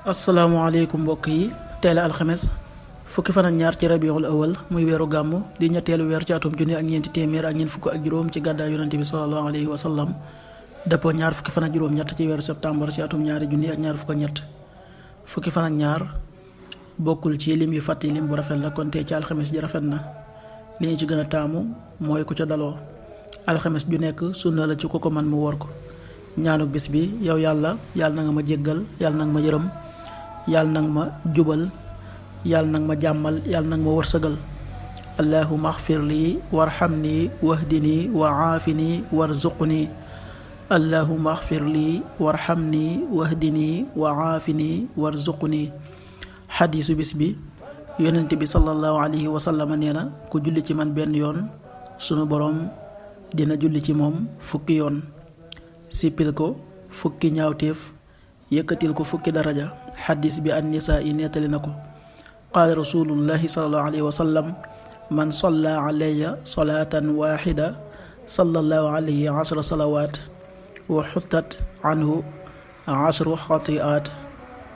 asalaamaaleykum mbokk yi teel a alxames fukki fan ak ñaar ci rabiul awal muy weeru gàmmu di ñetteelu weer ci atum junni ak ñeenti téeméer ak ñeent fukk ak juróom ci gàddaay yonente bi sallallahu alayhi wa sallam dëppoo ñaar fukki fan ak juróom ñett ci weeru septembre ci atum ñaari junni ak ñaar fukk ak ñett fukki fan ak ñaar bokkul ci lim yu fàtti lim bu rafet la kon tey ci alxames ji rafet na li ñu ci gën a taamu mooy ku ca daloo alxames ju nekk sunna la ci ku ko man mu wor ko ñaanuk bis bi yow yàlla na nga ma jéggal yàlla na nga ma yërëm yàlla nag ma jubal yàlla nag ma jàmmal yàlla nag ma wërsëgal allahumma axfir lii warhamni wahdini wa aafini warzuqni allahumma axfir lii warhamni wahdini wa aafini warzuqni xadiisu bis bi yonent bi sallallahu alayhi wa sallam nee na ku julli ci man benn yoon sunu boroom dina julli ci moom fukki yoon sippil ko fukki ñaawteef yëkkatil ko fukki daraja xadis bi an nisaa yi nettali na ko qaala rasulullahi salallahu alayhi wa sallam man salla alayya salaatan waxida sallallahu alayhi ashra salawaat wa xuttat anhu ashru xatiaat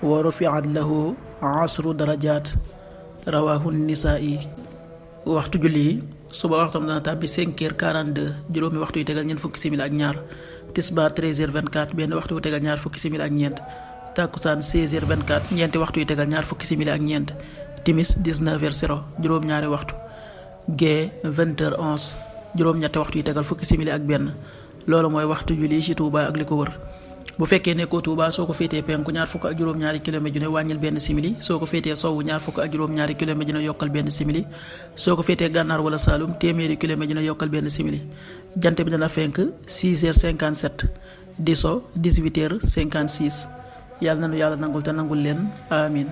wa rufiat lahu ashru darajaat rawahu nisaa yi waxtu julli yi suba waxtam dana tàbbi 5h42 juróomi waxtu yu tegal ñeent fukki simili ak ñaar tisbaar 13h24 benn waxtu yu tegal ñaar fukki simili ak ñeent takkusaan 16h24 ñeenti waxtu yu tegal ñaar fukki simili ak ñeent timis 19h0 juróom-ñaari waxtu gee 20h11 juróom-ñetti waxtu yu tegal fukki simili ak benn loolu mooy waxtu julli ci Touba ak li ko wër bu fekkee nekkoo Touba soo ko féetee penku ñaar fukk ak juróom-ñaari kilomètre ju ne wàññil benn simili soo ko féetee sowwu ñaar fukk ak juróom-ñaari kilomètre ju ne yokkal benn simili soo ko féetee gànnaar wala Saalum téeméeri kilomètre ju ne yokkal benn simili jant bi dana fenk 6h57 di so 18h56 yàlla na nu yàlla nangul te nangul leen amin